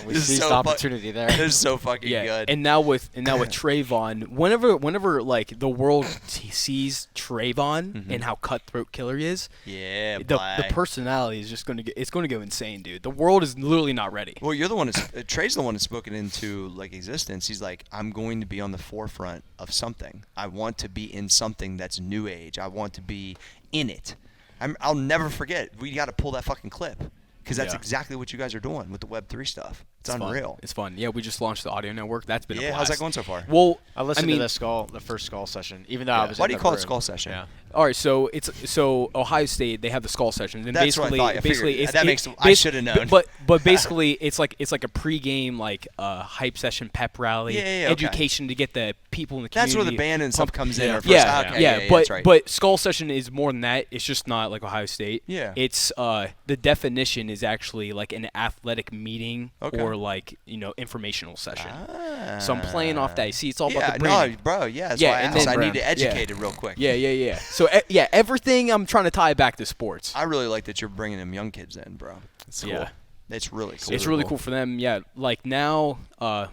We This is seized so the fu- opportunity there. This is so fucking Yeah, good. and now with Trayvon, whenever like the world sees Trayvon and how cutthroat killer he is, yeah, the boy. personality is just going to go insane, dude. The world is literally not ready. Well, you're the one that's Trey's the one that's spoken into like existence. He's like, I'm going to be on the forefront of something. I want to be in something that's new age. I want to be in it. I'll never forget. We got to pull that fucking clip because that's Yeah. exactly what you guys are doing with the Web3 stuff. It's unreal. It's fun. Yeah, we just launched the audio network. That's been a blast. How's that going so far? Well, I listened mean, to the first skull session, even though I was. Why in do you the call it room. skull session? Yeah. all right, so Ohio State, they have the skull sessions, and That's what I basically, thought. I basically, figured. it's, That it- makes. I bas- should have known. But basically, it's like a pregame hype session, pep rally, okay. education to get the people in the That's community. where the band and stuff comes in. Yeah. Or first. Yeah, Okay, yeah, that's right. but skull session is more than that. It's just not like Ohio State. Yeah. It's the definition is actually like an athletic meeting Okay. or like informational session. So I'm playing off that. See, it's all about Yeah, the branding. no, bro. Yeah, that's Yeah, why I and asked. then- I need to Yeah. educate it real quick. Yeah. So yeah, everything I'm trying to tie back to sports. I really like that you're bringing them young kids in, bro. It's cool. Yeah. It's really cool. It's really cool for them. Yeah, like now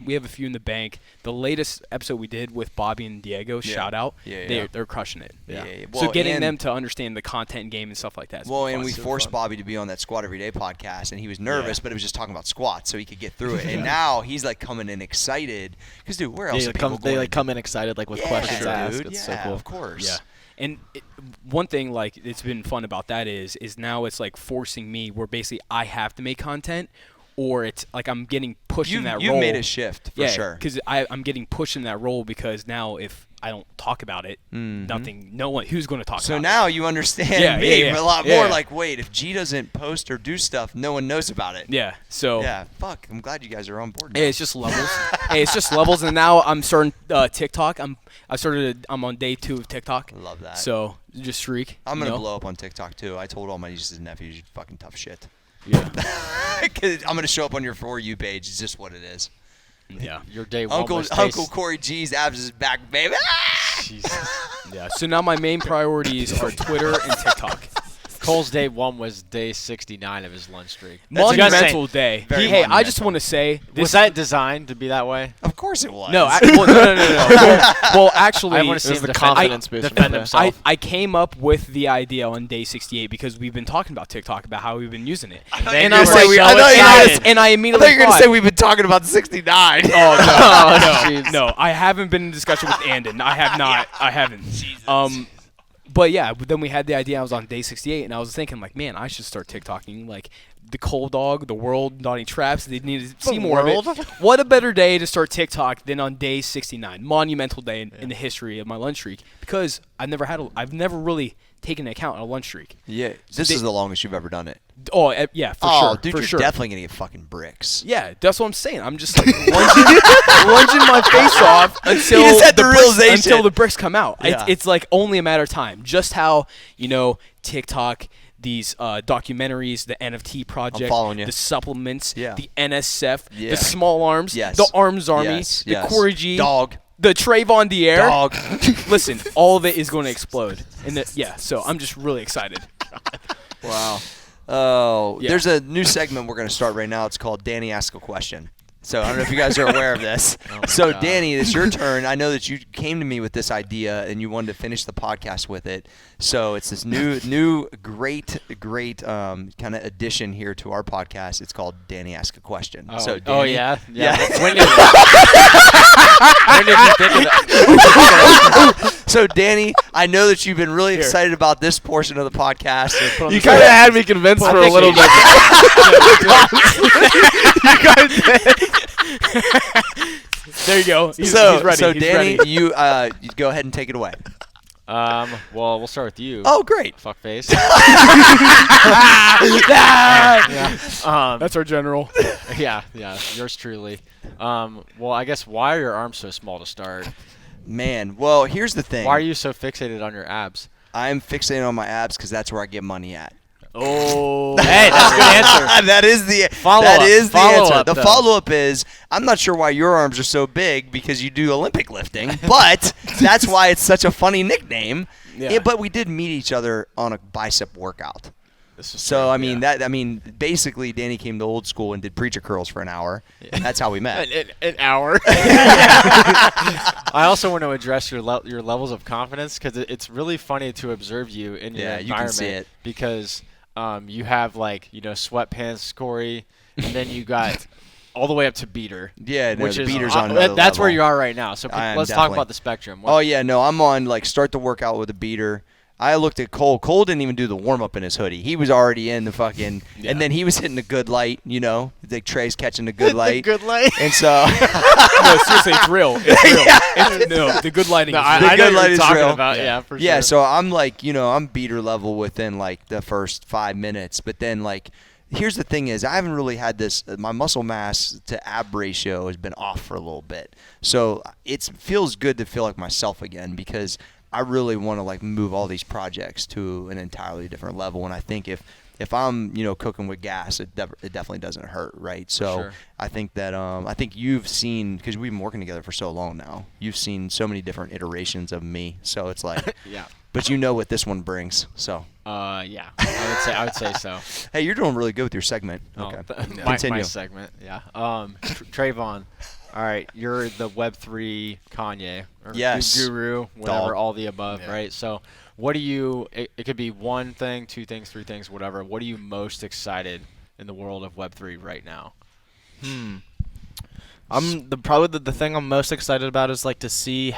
we have a few in the bank. The latest episode we did with Bobby and Diego, shout out. Yeah. They're crushing it. Yeah. So Well, getting and- them to understand the content game and stuff like that. Well, and we fun. forced Bobby to be on that Squat Every Day podcast, and he was nervous, but it was just talking about squats, so he could get through it. And now he's like coming in excited, because dude, where else Yeah, are people they going? come in excited like with Yeah, questions asked. dude. It's Yeah, so cool. of course. Yeah. And one thing like it's been fun about that is now it's like forcing me where basically I have to make content, or it's like I'm getting pushed in that You've role. made a shift for sure. because I'm getting pushed in that role because now if I don't talk about it, no one who's going to talk So about now you understand Yeah, me yeah, a lot yeah. more. Like, wait, if G doesn't post or do stuff, no one knows about it. it. Yeah. So Yeah. Fuck. I'm glad you guys are on board now. hey, it's just levels. It's just levels, and now I'm starting TikTok. I'm on day 2 of TikTok. Love that. So just streak. I'm gonna you know? blow up on TikTok too. I told all my nieces and nephews, you fucking tough shit. Yeah. 'Cause I'm gonna show up on your For You page. It's just what it is. Yeah. Your day one Uncle was Uncle Corey G's abs is back, baby. Yeah. So now my main priorities are Twitter and TikTok. Cole's day 1 was day 69 of his lunch streak. Monumental day. Very Hey, I monumental. just want to say this. Was that designed to be that way? Of course it was. No, no. Well, actually, I want to see was him the defend, confidence boost defend from himself. I came up with the idea on day 68 because we've been talking about TikTok, about how we've been using it. thought And you were I'm gonna say like, we- so I thought you were excited. gonna- And I I immediately thought you were gonna say we've been talking about 69. Oh no, I haven't been in discussion with Andon. I have not. I haven't. But yeah, but then we had the idea. I was on day 68, and I was thinking, like, man, I should start TikToking. Like, the Cold Dog, the world, Donnie Traps, they need to see more of it. What a better day to start TikTok than on day 69, monumental day in the history of my lunch streak, because I've never really taken into account a lunch streak. Yeah, this is the longest you've ever done it. Oh, yeah, for Oh, sure. dude, for you're sure. definitely gonna get fucking bricks. Yeah, that's what I'm saying. I'm just like lunging my face off until just had the bricks, realization. until the bricks come out. Yeah. It's like only a matter of time. Just how TikTok, these documentaries, the NFT project, following you. the supplements, Yeah. the NSF, Yeah. the Small Arms, Yes. the Arms Army, Yes, the yes. Corey G, Dog. the Trayvon Dier. Dog. Listen, all of it is going to explode. So I'm just really excited. Wow. Oh, Yeah. there's a new segment we're going to start right now. It's called Danny Ask a Question. So I don't know if you guys are aware of this. So Danny, it's your turn. I know that you came to me with this idea and you wanted to finish the podcast with it. So it's this new great kind of addition here to our podcast. It's called Danny Ask a Question. So Danny, yeah. Yeah. When did you think of that? So Danny, I know that you've been really excited about this portion of the podcast. You kind of had me convinced for a little bit. There you go. He's So ready. He's Danny, ready. you go ahead and take it away. Well, we'll start with you. Oh, great. Fuckface. That's our general. Yeah, yours truly. Well, I guess why are your arms so small to start? Man, well, here's the thing. Why are you so fixated on your abs? I'm fixated on my abs because that's where I get money at. Oh. Hey, that's a good answer. That is the Follow-up. that is the Follow-up, answer. The though. follow-up is I'm not sure why your arms are so big because you do Olympic lifting, but that's why it's such a funny nickname. Yeah. But we did meet each other on a bicep workout. This is So I mean basically Danny came to old school and did preacher curls for an hour. That's how we met. an hour. I also want to address your levels of confidence because it's really funny to observe you in your Yeah, you can environment see it. because you have sweatpants, Corey, and then you got all the way up to beater. Yeah, no, which the is beater's on another that's where level. you are right now. So I am let's talk definitely. about the spectrum. Oh yeah, no, I'm on start the workout with a beater. I looked at Cole. Cole didn't even do the warm up in his hoodie. He was already in the fucking, and then he was hitting a good light. Like Trey's catching a good light. Good light. And so, No, seriously, it's real. It's real. No, the good lighting is real. I The know good what light you're is talking real. about. Yeah, for sure. yeah. So I'm like, I'm beater level within like the first 5 minutes, but then like. Here's the thing is I haven't really had this my muscle mass to ab ratio has been off for a little bit. So it feels good to feel like myself again because I really want to like move all these projects to an entirely different level, and I think if I'm cooking with gas, it definitely doesn't hurt, right? So sure. I think that I think you've seen, because we've been working together for so long now, you've seen so many different iterations of me, so it's like Yeah. but you know what this one brings, so Yeah. I would say so. hey, you're doing really good with your segment. Okay. My Continue. segment. Yeah. Trayvon. All right, you're the Web3 Kanye, or Yes. guru, whatever, Dog. all the above, Yeah. right? So, what do you? It could be one thing, two things, three things, whatever. What are you most excited in the world of Web3 right now? Probably the thing I'm most excited about is like to see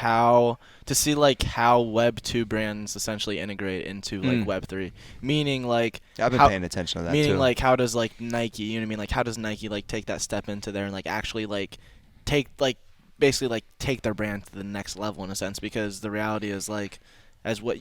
like how Web 2 brands essentially integrate into like Web 3. Meaning like I've been how- paying attention to that meaning too. like how does like Nike, you know what I mean? Like how does Nike like take that step into there and like actually like take like basically like take their brand to the next level in a sense, because the reality is like as what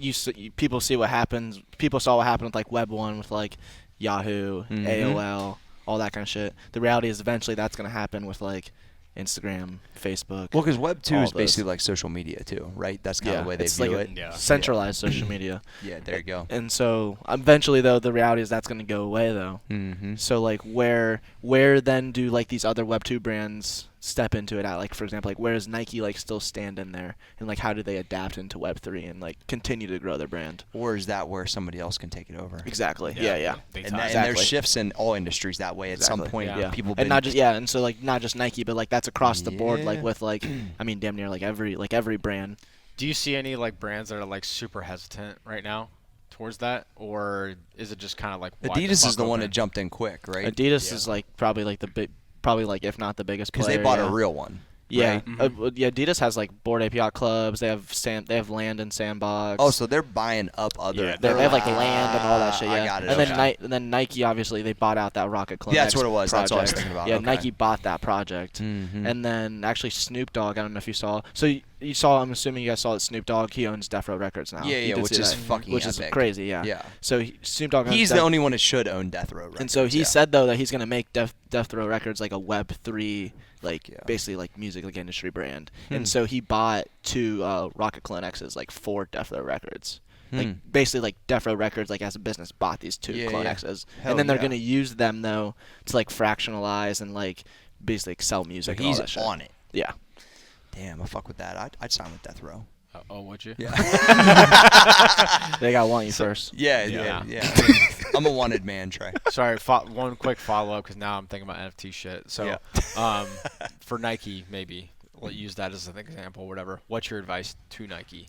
people see what happens, people saw what happened with like Web 1 with like Yahoo, AOL, all that kind of shit. The reality is eventually that's going to happen with like Instagram, Facebook. Well, because Web 2 all is those. basically like social media too, right? That's kind of the way they it's view like it. Yeah. centralized social media. Yeah, there you go. And so eventually though the reality is that's going to go away though. Mm-hmm. So like where then do like these other Web 2 brands step into it at? Like for example, like where does Nike like still stand in there, and like how do they adapt into Web 3 and like continue to grow their brand? Or is that where somebody else can take it over? Exactly. Yeah. Big And, time. and there's Exactly. shifts in all industries that way. At some Exactly. point, Yeah. people And not just and so like not just Nike, but like that's across the board, like Yeah. with like I mean damn near like every brand. Do you see any like brands that are like super hesitant right now towards that, or is it just kind of like wide Adidas fuck is the one open? that jumped in quick, right? Adidas Yeah. is like probably like probably like if not the biggest Because player. they bought yeah. a real one. Yeah, right? yeah. Adidas has like Bored Ape Yacht Clubs. They have Land and Sandbox. Oh, so they're buying up other. Yeah, they have like Land and all that shit. Yeah, I got it. And then okay. and then Nike obviously they bought out that Rocket Club. Yeah, that's what it was. That's what I was project. thinking about. Yeah, Okay. Nike bought that project. Mhm. And then actually Snoop Dogg. I don't know if you saw. So you saw. I'm assuming you guys saw that Snoop Dogg. He owns Death Row Records now. Yeah, You yeah, did which see is that. fucking which epic. is crazy. Yeah. Yeah. So Snoop Dogg. owns He's the Death- only one that should own Death Row Records. And so he yeah. said though that he's gonna make Death Row Records like a Web 3, like Yeah. basically like music like industry brand. Hmm. And so he bought two Rocket Clone X's like for Death Row Records. Like Hmm. basically like Death Row Records like as a business bought these two Yeah, Clone yeah. X's, Hell and then they're yeah. gonna use them though to like fractionalize and like basically like, sell music. So and all he's that shit. on it. Yeah. Damn, I fuck with that. I'd sign with Death Row. Would you? Yeah. They gotta want you first. yeah, Yeah. yeah. I'm a wanted man, Trey. Sorry, one quick follow up because now I'm thinking about NFT shit. So, for Nike, maybe we'll use that as an example, whatever. What's your advice to Nike?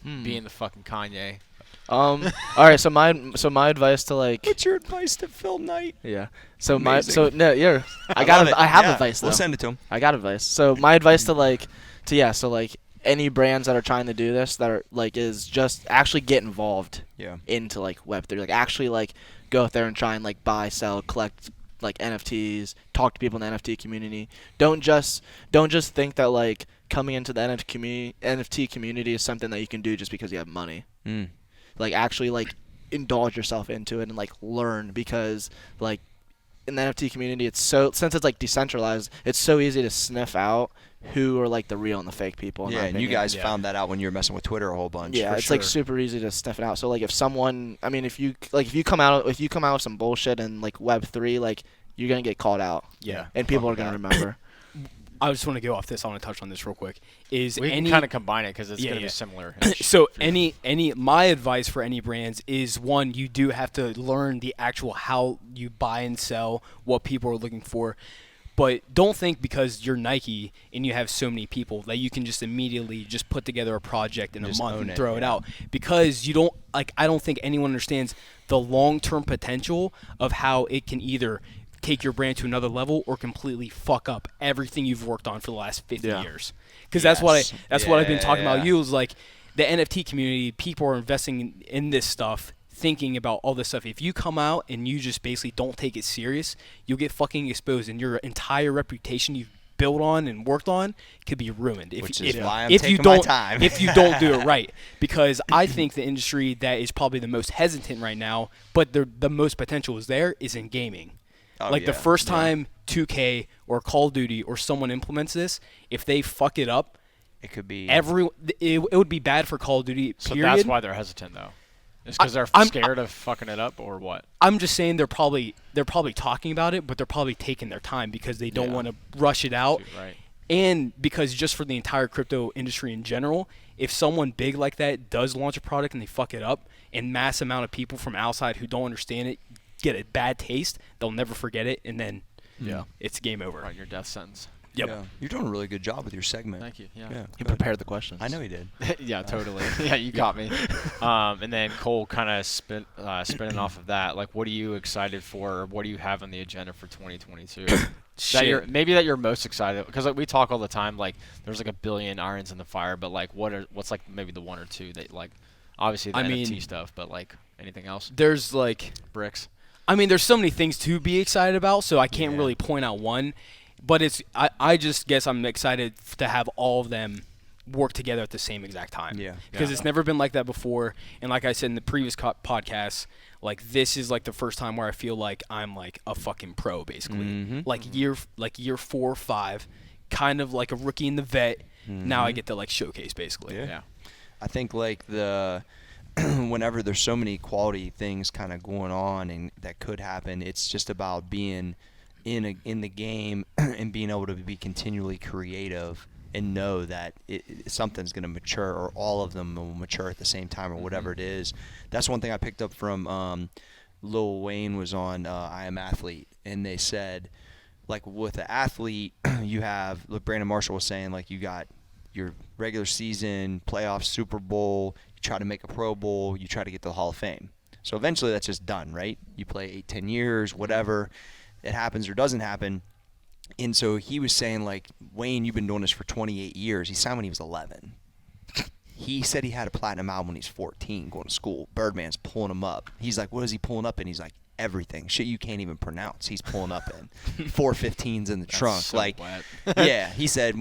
Being the fucking Kanye. All right. So my advice to like What's your advice to Phil Knight? yeah. So Amazing. I love it. have Yeah, advice though. We'll send it to him. I got advice. So my advice to like any brands that are trying to do this that are like is just actually get involved Yeah. into like Web3. Like actually like go out there and try and like buy, sell, collect like NFTs, talk to people in the NFT community. Don't just think that like coming into the NFT community is something that you can do just because you have money. Mm. Like actually like indulge yourself into it and like learn, because like in the NFT community it's so, since it's like decentralized, it's so easy to sniff out who are like the real and the fake people. in Yeah, my and you opinion. guys found that out when you were messing with Twitter a whole bunch. Yeah, for it's sure. like super easy to sniff it out. So like if someone, I mean, if you come out with some bullshit in like Web3, like you're gonna get called out. Yeah. And people Fuck are gonna that. remember. I just want to go off this. I want to touch on this real quick. Is We can any kind of combine it because it's Yeah, going to yeah. be similar. so any my advice for any brands is, one, you do have to learn the actual how you buy and sell, what people are looking for. But don't think because you're Nike and you have so many people that you can just immediately just put together a project in Just a month own and it, throw it yeah. out. Because you don't I don't think anyone understands the long-term potential of how it can either take your brand to another level or completely fuck up everything you've worked on for the last 50 Yeah. years. Because that's what Yes. that's what I've been talking Yeah. about. You is like the NFT community, people are investing in this stuff, thinking about all this stuff. If you come out and you just basically don't take it serious, you'll get fucking exposed, and your entire reputation you've built on and worked on could be ruined. Which is why I'm you taking don't, my time. if you don't do it right. Because I think the industry that is probably the most hesitant right now, but the most potential is there, is in gaming. Oh, like the yeah. first time 2K or Call of Duty or someone implements this, if they fuck it up, It could be it would be bad for Call of Duty, So period. that's why they're hesitant, though. It's because they're scared of fucking it up, or what? I'm just saying they're probably talking about it, but they're probably taking their time because they don't Yeah. want to rush it out. Right. And because just for the entire crypto industry in general, if someone big like that does launch a product and they fuck it up, and mass amount of people from outside who don't understand it get a bad taste, they'll never forget it, and then it's game over. Right, your death sentence. Yep. Yeah. You're doing a really good job with your segment. Thank you. Yeah. He good. prepared the questions. I know he did. Yeah, totally. Yeah, you got me. And then Cole, kind of spinning off of that, like, what are you excited for? Or what do you have on the agenda for 2022? that you're most excited, because like we talk all the time, like there's like a billion irons in the fire, but like what's like maybe the one or two that like, obviously the NFT stuff, but like anything else? There's like Bricks. I mean, there's so many things to be excited about, so I can't really point out one. But I just guess I'm excited to have all of them work together at the same exact time. Yeah. Because it's never been like that before. And like I said in the previous podcasts, like this is like the first time where I feel like I'm like a fucking pro, basically. Mm-hmm. Like year 4 or 5, kind of like a rookie in the vet. Now I get to like showcase, basically. Yeah. I think like whenever there's so many quality things kind of going on and that could happen, it's just about being in the game and being able to be continually creative and know that something's going to mature, or all of them will mature at the same time, or whatever it is. That's one thing I picked up from Lil Wayne was on I Am Athlete, and they said, like, with an athlete, you have, like Brandon Marshall was saying, like, you got your regular season, playoffs, Super Bowl, you try to make a Pro Bowl, you try to get to the Hall of Fame. So eventually that's just done, right? You play 8-10 years, whatever. It happens or doesn't happen. And so he was saying, like, Wayne, you've been doing this for 28 years. He signed when he was 11. He said he had a platinum album when he was 14 going to school. Birdman's pulling him up. He's like, what is he pulling up in? He's like, everything. Shit you can't even pronounce. He's pulling up in. 415s in the trunk. So like, wet. yeah, he said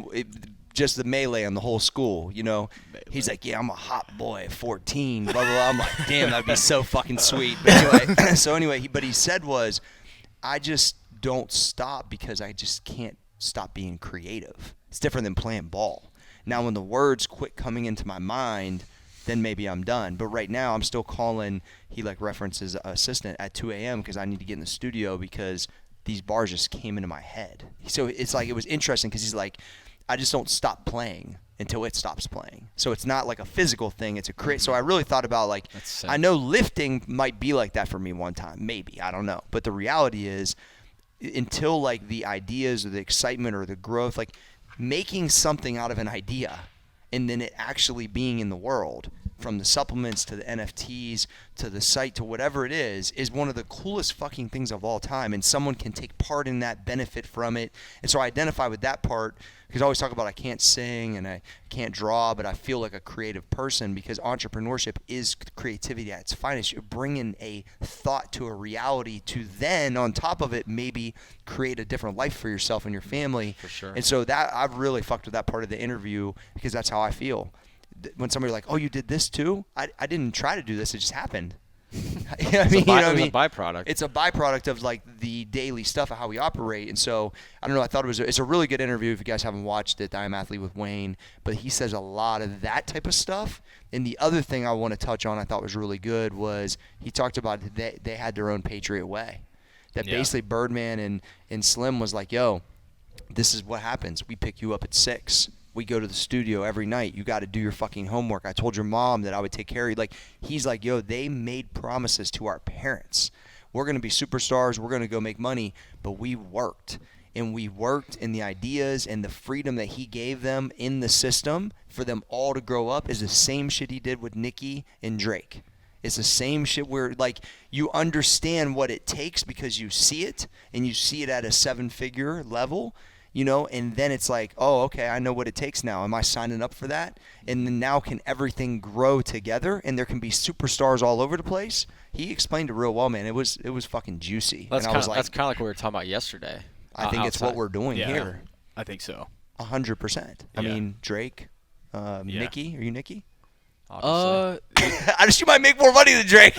just the melee on the whole school, you know. He's like, yeah, I'm a hot boy at 14, blah, blah, blah. I'm like, damn, that'd be so fucking sweet. But anyway, but he said was, I just don't stop because I just can't stop being creative. It's different than playing ball. Now, when the words quit coming into my mind, then maybe I'm done. But right now, I'm still calling, he like references assistant at 2 a.m. because I need to get in the studio because these bars just came into my head. So it's like, it was interesting because he's like, I just don't stop playing until it stops playing. So it's not like a physical thing. It's a So I really thought about, like, I know lifting might be like that for me one time. Maybe. I don't know. But the reality is, until, like, the ideas or the excitement or the growth, like, making something out of an idea and then it actually being in the world, from the supplements to the NFTs to the site to whatever it is one of the coolest fucking things of all time. And someone can take part in that, benefit from it. And so I identify with that part because I always talk about I can't sing and I can't draw, but I feel like a creative person because entrepreneurship is creativity at its finest. You're bringing a thought to a reality to then, on top of it, maybe create a different life for yourself and your family. For sure. And so that I've really fucked with that part of the interview because that's how I feel. When somebody's like, oh, you did this too? I didn't try to do this. It just happened. You know what I mean? It was a byproduct. It's a byproduct of, like, the daily stuff of how we operate. And so, I don't know, I thought it's a really good interview if you guys haven't watched it, the I Am Athlete with Wayne. But he says a lot of that type of stuff. And the other thing I want to touch on I thought was really good was he talked about they had their own Patriot way. That basically Birdman and Slim was like, yo, this is what happens. We pick you up at 6. We go to the studio every night. You got to do your fucking homework. I told your mom that I would take care of you. Like, he's like, yo, they made promises to our parents. We're going to be superstars. We're going to go make money. But we worked. And we worked in the ideas and the freedom that he gave them in the system for them all to grow up is the same shit he did with Nicki and Drake. It's the same shit where, like, you understand what it takes because you see it, and you see it at a 7-figure level. and then it's like, oh, okay, I know what it takes now. Am I signing up for that? And then now can everything grow together and there can be superstars all over the place? He explained it real well, man. It was fucking juicy. That's and I was like, that's kind of like what we were talking about yesterday. I think it's what we're doing Yeah. here. I think so. 100%. I Yeah. mean, Drake, Nikki, are you Nikki? Obviously. I just, you might make more money than Drake.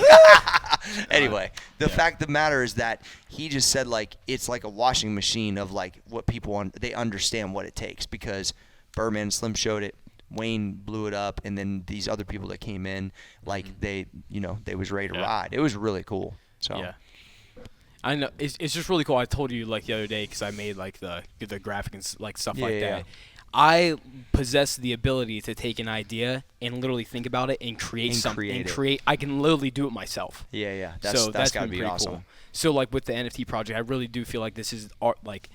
Anyway, the fact of the matter is that he just said like it's like a washing machine of like what people they understand what it takes because Birdman and Slim showed it, Wayne blew it up, and then these other people that came in like they was ready to ride. It was really cool. So Yeah. I know it's just really cool. I told you like the other day because I made like the graphic and like stuff like that. Yeah. I possess the ability to take an idea and literally think about it and create something. I can literally do it myself. Yeah. So That's gotta been be pretty awesome. cool. So like with the NFT project, I really do feel like this is art. Like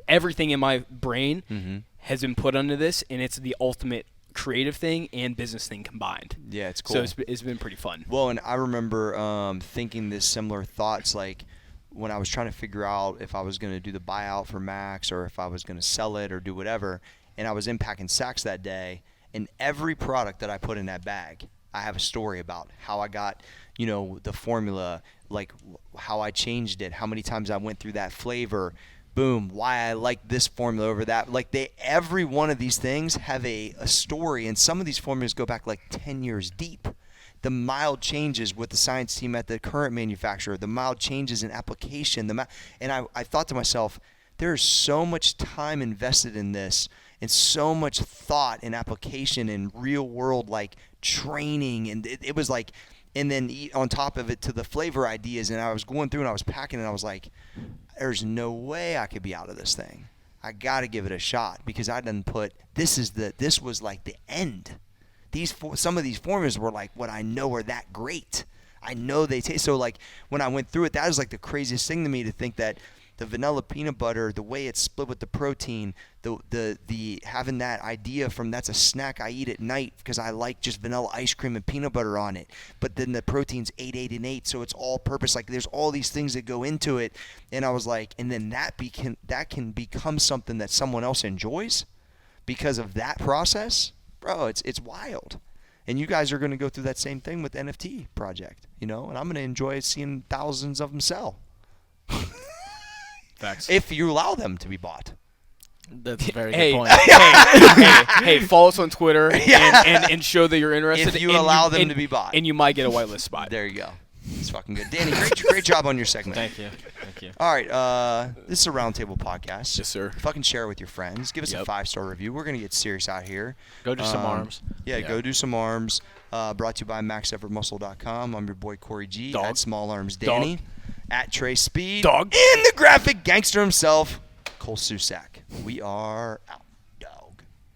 everything in my brain has been put under this, and it's the ultimate creative thing and business thing combined. Yeah, it's cool. So it's been pretty fun. Well, and I remember thinking this similar thoughts like when I was trying to figure out if I was going to do the buyout for Max or if I was going to sell it or do whatever, and I was in packing sacks that day, and every product that I put in that bag, I have a story about how I got, the formula, like how I changed it, how many times I went through that flavor, boom, why I like this formula over that. Like every one of these things have a story, and some of these formulas go back like 10 years deep. The mild changes with the science team at the current manufacturer, the mild changes in application, and I thought to myself, there's so much time invested in this and so much thought and application and real world like training, and it was like, and then on top of it to the flavor ideas, and I was going through and I was packing and I was like, there's no way I could be out of this thing. I got to give it a shot because I done put this was like the end. Some of these formulas were like what I know are that great. I know they taste so like when I went through it, that was like the craziest thing to me to think that the vanilla peanut butter, the way it's split with the protein, the having that idea from that's a snack I eat at night because I like just vanilla ice cream and peanut butter on it. But then the protein's 8, 8, and 8, so it's all purpose. Like there's all these things that go into it, and I was like, and then that can become something that someone else enjoys because of that process. Bro, it's wild. And you guys are going to go through that same thing with the NFT project, and I'm going to enjoy seeing thousands of them sell. Facts. If you allow them to be bought. That's a very Hey, good point. hey, follow us on Twitter and show that you're interested. If you and allow them and- to be bought. and you might get a whitelist spot. There you go. It's fucking good. Danny, great job on your segment. Thank you. All right, this is a Roundtable podcast. Yes, sir. Fucking share it with your friends. Give us a 5-star review. We're going to get serious out here. Go do some arms. Yeah, go do some arms. Brought to you by MaxEffortMuscle.com. I'm your boy Corey G. Dog. At Small Armz Danny. At Trey Speed. Dog. And the graphic gangster himself, Cole Susak. We are out.